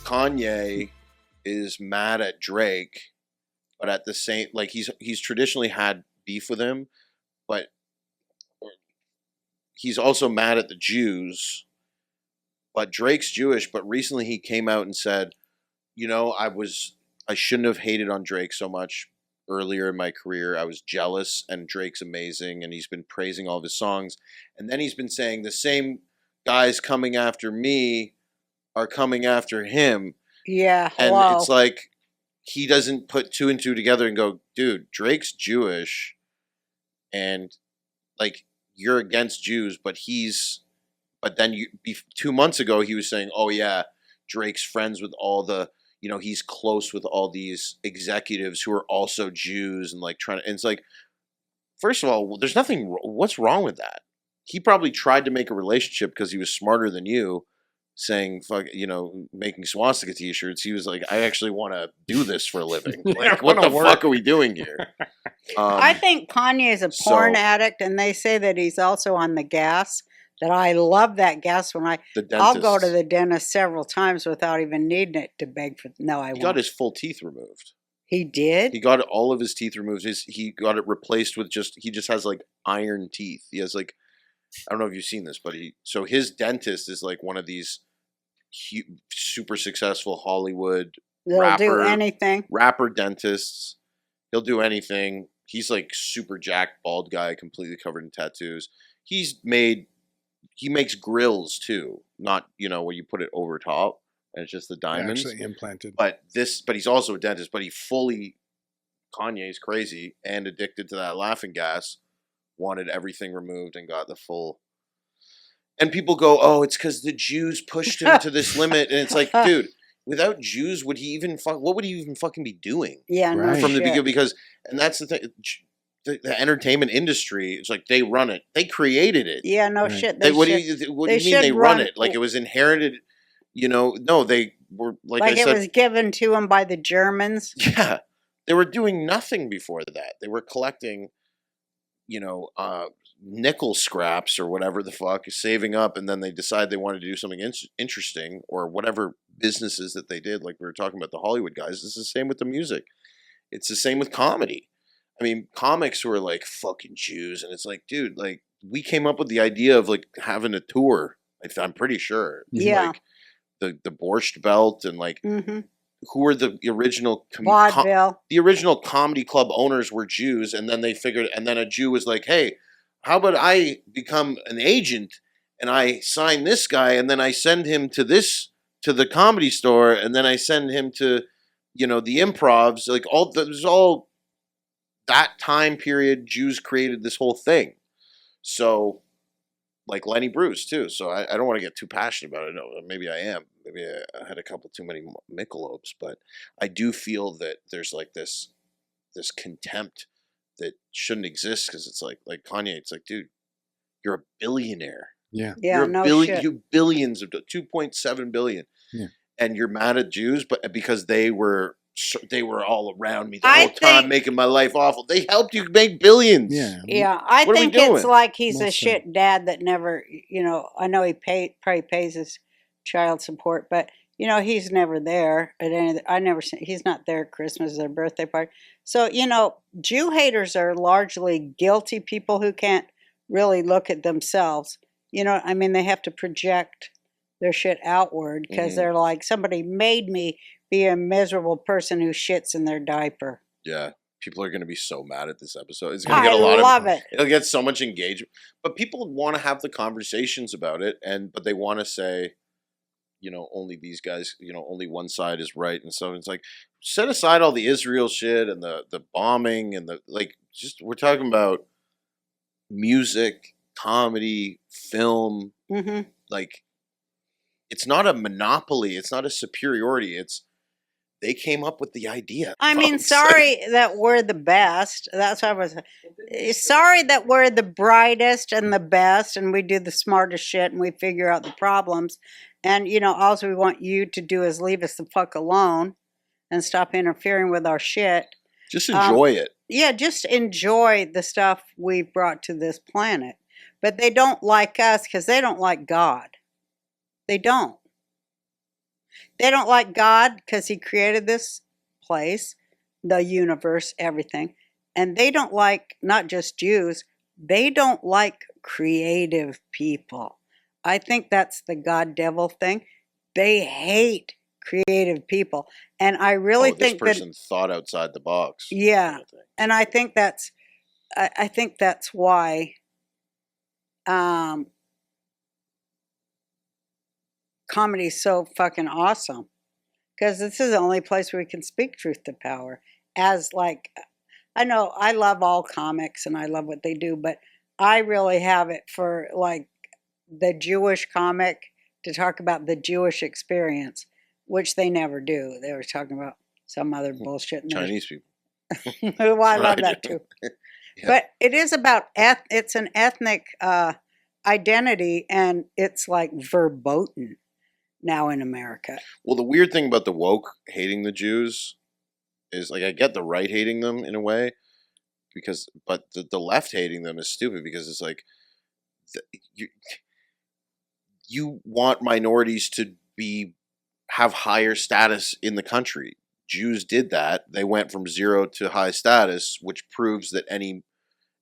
Kanye is mad at Drake, but at the same, like he's traditionally had beef with him, but he's also mad at the Jews. But Drake's Jewish, but recently he came out and said, I shouldn't have hated on Drake so much earlier in my career. I was jealous, and Drake's amazing, and he's been praising all of his songs. And then he's been saying the same guys coming after me are coming after him. Yeah, and wow. It's like he doesn't put two and two together and go, dude, Drake's Jewish, and like you're against Jews, but then 2 months ago he was saying, oh yeah, Drake's friends with all the, he's close with all these executives who are also Jews, and like and it's like, first of all, there's nothing, what's wrong with that? He probably tried to make a relationship because he was smarter than you, saying, fuck, making swastika t-shirts. He was like, I actually want to do this for a living. Like, what the fuck are we doing here? I think Kanye is a porn addict, and they say that he's also on the gas. That I love that gas when I'll go to the dentist several times without even needing it to beg for. No, I won't. He got his full teeth removed. He did? He got all of his teeth removed. He got it replaced with he just has like iron teeth. He has like, I don't know if you've seen this, but so his dentist is like one of these super successful Hollywood do anything. Rapper dentists. He'll do anything. He's like super jacked, bald guy, completely covered in tattoos. He makes grills too, not where you put it over top and it's just the diamonds. Actually implanted. But he's also a dentist. But Kanye's crazy and addicted to that laughing gas. Wanted everything removed and got the full. And people go, oh, it's because the Jews pushed him to this limit, and it's like, dude, without Jews, what would he even fucking be doing? Yeah, right. From the beginning, and that's the thing. The entertainment industry, it's like they run it. They created it. Yeah, no shit. What do you mean they run it? Like it was inherited, no, they were, like I said. It was given to them by the Germans. Yeah. They were doing nothing before that. They were collecting, nickel scraps or whatever the fuck, saving up, and then they decide they wanted to do something interesting or whatever businesses that they did. Like we were talking about the Hollywood guys. It's the same with the music. It's the same with comedy. I mean, comics who are like fucking Jews, and it's like, dude, like we came up with the idea of like having a tour. I'm pretty sure. Yeah. Like the Borscht Belt and like who were the original the original comedy club owners were Jews, and then and then a Jew was like, hey, how about I become an agent and I sign this guy, and then I send him to the comedy store, and then I send him to the improvs, like there's all that time period. Jews created this whole thing. So like Lenny Bruce too. So I don't want to get too passionate about it. No, maybe I am. Maybe I had a couple too many Michelobes, but I do feel that there's like this contempt that shouldn't exist, because it's like Kanye. It's like, dude, you're a billionaire. Yeah. Yeah. Shit. You billions of 2.7 billion. Yeah. And you're mad at Jews, but because they were all around me the whole time, making my life awful. They helped you make billions. Yeah. Yeah, I think it's like he's a shit dad that never, I know he probably pays his child support, but he's never there at any. I never seen. He's not there at Christmas, their birthday party. So Jew haters are largely guilty people who can't really look at themselves. I mean, they have to project their shit outward because they're like, somebody made me be a miserable person who shits in their diaper. Yeah. People are going to be so mad at this episode. It's going to get a lot of. It'll get so much engagement. But people want to have the conversations about it, but they want to say, only these guys, only one side is right, and so it's like, set aside all the Israel shit and the bombing and we're talking about music, comedy, film. Mm-hmm. Like, it's not a monopoly. It's not a superiority. They came up with the idea. I mean, sorry that we're the best. That's what I was. Sorry that we're the brightest and the best, and we do the smartest shit, and we figure out the problems. And all we want you to do is leave us the fuck alone, and stop interfering with our shit. Just enjoy it. Yeah, just enjoy the stuff we've brought to this planet. But they don't like us because they don't like God. They don't. They don't like God because he created this place, the universe, everything. And they don't like not just Jews, they don't like creative people. I think that's the God devil thing. They hate creative people. And I really this think that, person thought outside the box. yeah. kind of thing. And I think that's why comedy's so fucking awesome. Because this is the only place where we can speak truth to power. As like, I know I love all comics and I love what they do, but I really have it for like the Jewish comic to talk about the Jewish experience, which they never do. They were talking about some other bullshit. Chinese people. Well, I love that too. Yeah. But it is about it's an ethnic identity, and it's like verboten now in America. Well, the weird thing about the woke hating the Jews is like I get the right hating them in a way, but the left hating them is stupid because it's like you want minorities to have higher status in the country. Jews did that. They went from 0 to high status, which proves that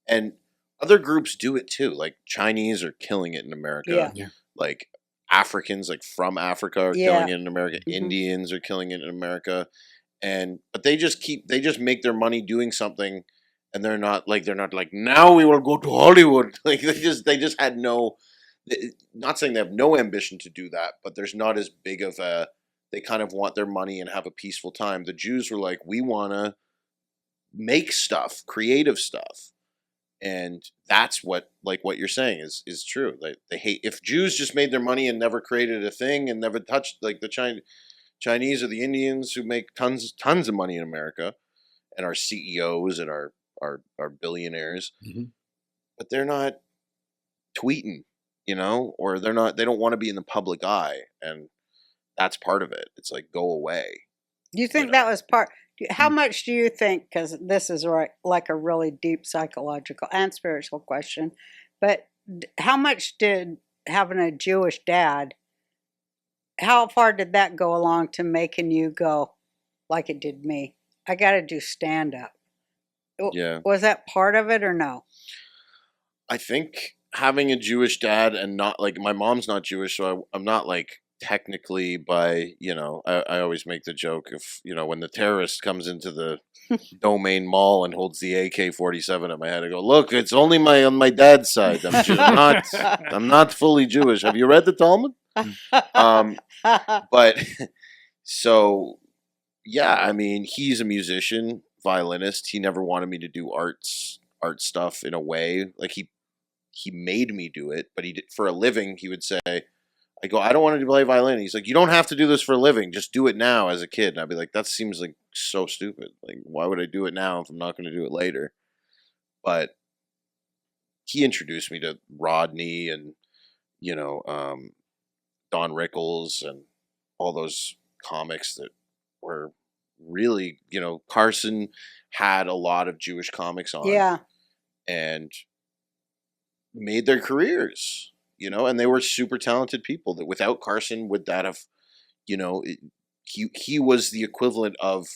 and other groups do it too. Like Chinese are killing it in America. Yeah. Like Africans, like from Africa, are killing it in America. Mm-hmm. Indians are killing it in America, but they just make their money doing something, and they're not like now we will go to Hollywood. Like they just had no. Not saying they have no ambition to do that, but there's not as big of a. They kind of want their money and have a peaceful time. The Jews were like, we want to make stuff, creative stuff. And that's what you're saying is true. They hate if Jews just made their money and never created a thing and never touched like the Chinese or the Indians who make tons of money in America and are CEOs and are billionaires, but they're not tweeting, or they don't want to be in the public eye, and that's part of it. It's like go away. Do you think that was part? How much do you think, because this is like a really deep psychological and spiritual question, but how much did having a Jewish dad, how far did that go along to making you go, like it did me, I got to do stand-up? Yeah. Was that part of it or no? I think having a Jewish dad and not like my mom's not Jewish, so I'm not like technically by I always make the joke if when the terrorist comes into the Domain Mall and holds the AK-47 at my head, I go, look, it's only on my dad's side. I'm not fully Jewish. Have you read the Talmud? But so yeah, I mean, he's a musician, violinist. He never wanted me to do art stuff in a way. Like he made me do it, but he did for a living. He would say, I go, I don't want to play violin. He's like, you don't have to do this for a living. Just do it now as a kid. And I'd be like, that seems like so stupid. Like, why would I do it now if I'm not going to do it later? But he introduced me to Rodney and, Don Rickles and all those comics that were really, Carson had a lot of Jewish comics on. Yeah. And made their careers. And they were super talented people that without Carson would that have, he was the equivalent of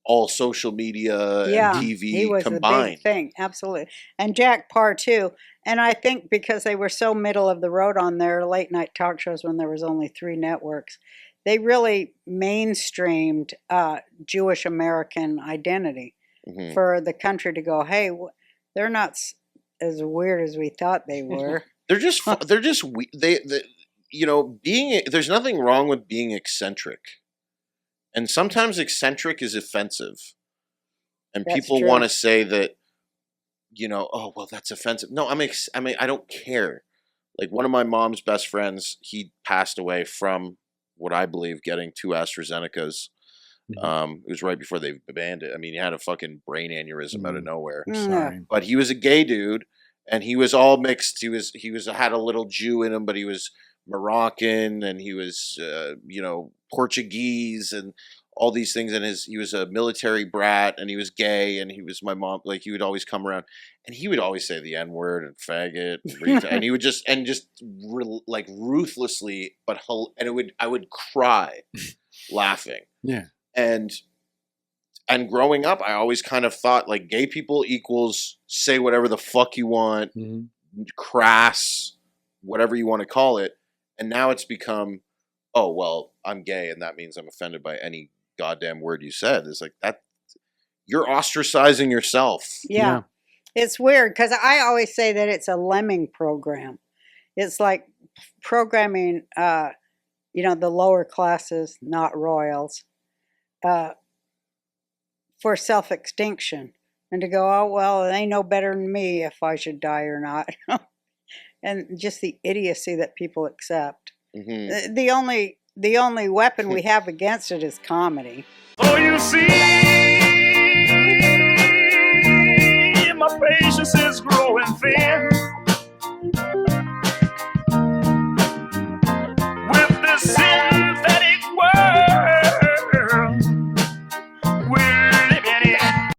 all social media and TV he was combined. The big thing, absolutely. And Jack Parr too. And I think because they were so middle of the road on their late night talk shows when there was only 3 networks, they really mainstreamed Jewish American identity for the country to go, hey, they're not as weird as we thought they were. There's nothing wrong with being eccentric. And sometimes eccentric is offensive. And That's people true. want to say that, oh, well, that's offensive. No, I don't care. Like one of my mom's best friends, he passed away from what I believe getting 2 AstraZenecas. It was right before they banned it. I mean, he had a fucking brain aneurysm out of nowhere. Sorry. But he was a gay dude. And he was all mixed. He had a little Jew in him, but he was Moroccan and he was, Portuguese and all these things, and he was a military brat, and he was gay, and he was my mom. Like, he would always come around, and he would always say the N-word and faggot, and he would just like ruthlessly, I would cry laughing. Yeah. And growing up, I always kind of thought like gay people equals say whatever the fuck you want, crass, whatever you want to call it. And now it's become, oh, well, I'm gay, and that means I'm offended by any goddamn word you said. It's like that. You're ostracizing yourself. Yeah. It's weird because I always say that it's a lemming program. It's like programming, the lower classes, not royals, for self-extinction. And to go, oh, well, they know better than me if I should die or not. And just the idiocy that people accept. Mm-hmm. The only weapon we have against it is comedy. Oh, you see, my patience is growing thin.